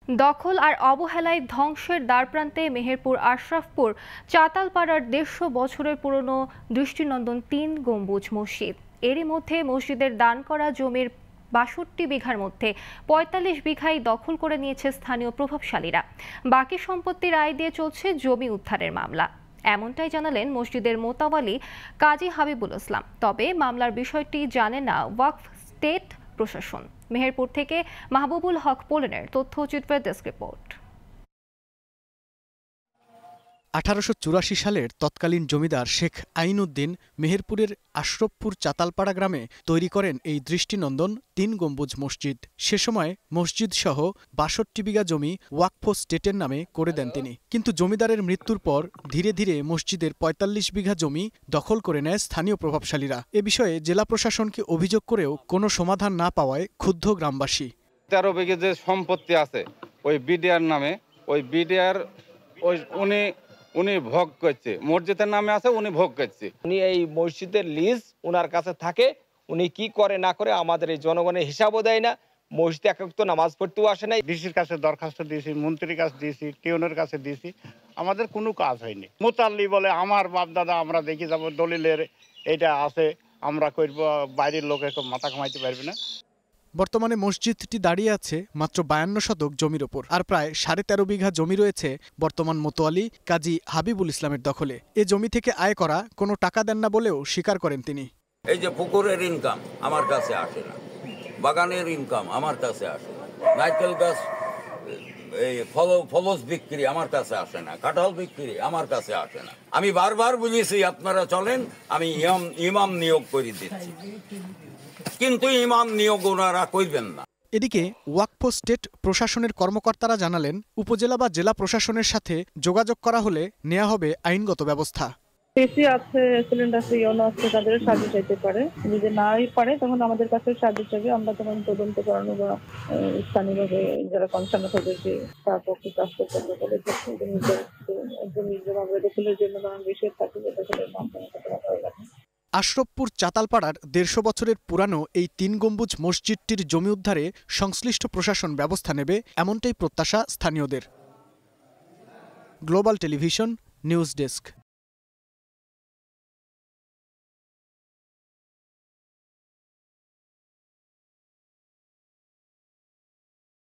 দখল আর অবহেলায় ধ্বংসের দ্বারপ্রান্তে মেহেরপুর আশরাফপুর চাতালপাড়ার ১৫০ বছরের পুরনো দৃষ্টিনন্দন ৩ গম্বুজ মসজিদ। এরই মধ্যে মসজিদের দান করা জমির ৬২ বিঘার মধ্যে ৪৫ বিঘাই দখল করে নিয়েছে স্থানীয় প্রভাবশালীরা। বাকি সম্পত্তির আয় দিয়ে চলছে জমি উদ্ধারের মামলা। এমনটাই জানালেন মসজিদের মোতাওয়ালি কাজী হাবিবুল ইসলাম। তবে মামলার বিষয়টি জানে না ওয়াকফ স্টেট প্রশাসন। মেহেরপুর থেকে মাহবুবুল হক পোলেনের তথ্যচিত্রের ডেস্ক রিপোর্ট। ১৮৮৪ সালের তৎকালীন জমিদার শেখ আইনউদ্দিন মেহেরপুরের আশরফপুর চাতালপাড়া গ্রামে তৈরি করেন এই দৃষ্টিনন্দন ৩ গম্বুজ মসজিদ। সে সময় মসজিদ সহ ৬২ বিঘা জমি ওয়াকফ স্টেটের নামে করে দেন তিনি। কিন্তু জমিদারের মৃত্যুর পর ধীরে ধীরে মসজিদের ৪৫ বিঘা জমি দখল করে নেয় স্থানীয় প্রভাবশালীরা। এ বিষয়ে জেলা প্রশাসনকে অভিযোগ করেও কোনো সমাধান না পাওয়ায় ক্ষুব্ধ গ্রামবাসী। ১৩ বিঘে যে সম্পত্তি আছে ওই বিডিআর নামে, ওই বিডিআর উনি ভোগ করছে, মসজিদের নামে আছে, উনি ভোগ করছে। উনি এই মসজিদের লিজ ওনার কাছে থাকে, উনি কি করে না করে আমাদের এই জনগণের হিসাবও দেয় না। মসজিদে এক তো নামাজ পড়তেও আসে নাই। ডিসির কাছে দরখাস্ত দিয়েছি, মন্ত্রীর কাছে দিয়েছি, টিউনের কাছে দিয়েছি, আমাদের কোনো কাজ হয়নি। মোতাল্লি বলে আমার বাপ দাদা আমরা দেখে যাব, দলিলের এটা আছে, আমরা করব, বাইরের লোক একটু মাথা কামাইতে পারবে না। বর্তমানে মসজিদটি দাঁড়িয়ে আছে মাত্র ৫২ শতক জমির ওপর, আর প্রায় ১৩.৫ বিঘা জমি রয়েছে বর্তমান মোতোয়ালি কাজী হাবিবুল ইসলামের দখলে। এ জমি থেকে আয় করা কোনো টাকা দেন না বলেও স্বীকার করেন তিনি। এই যে পুকুরের ইনকাম আমার কাছে আসে না, বাগানের ইনকাম আমার কাছে আসে না, নারকেল গাছ এই ফলস বিক্রি আমার কাছে আসে না, কাঁঠাল বিক্রি আমার কাছে আসে না। আমি বারবার বলেছি আপনারা চলেন, আমি ইমাম নিয়োগ করে দিচ্ছি, কিন্তু ইমাম নিয়োগ ওনারা করবেন না। এদিকে ওয়াকফ স্টেট প্রশাসনের কর্মকর্তারা জানালেন, উপজেলা বা জেলা প্রশাসনের সাথে যোগাযোগ করা হলে নেওয়া হবে আইনগত ব্যবস্থা। এসি আছে, এক্সিলেন্ট আছে, ইউনো আছে, তাদের সাহায্য চাইতে পারে। যদি নাই পারে তখন আমাদের কাছে সাহায্য চাইবে, আমরা তখন তদন্ত করানো বা স্থানীয়ভাবে যারা কনসার্ন তাদেরকে তার পক্ষে কাজ করতে বলে যেভাবে দখলের জন্য বিষয় থাকে দখলের মাধ্যমে। আশরফপুর চাতালপাড়ার ১৫০ বছরের পুরানো এই ৩ গম্বুজ মসজিদটির জমি উদ্ধারে সংশ্লিষ্ট প্রশাসন ব্যবস্থা নেবে, এমনটাই প্রত্যাশা স্থানীয়দের। Global television news desk.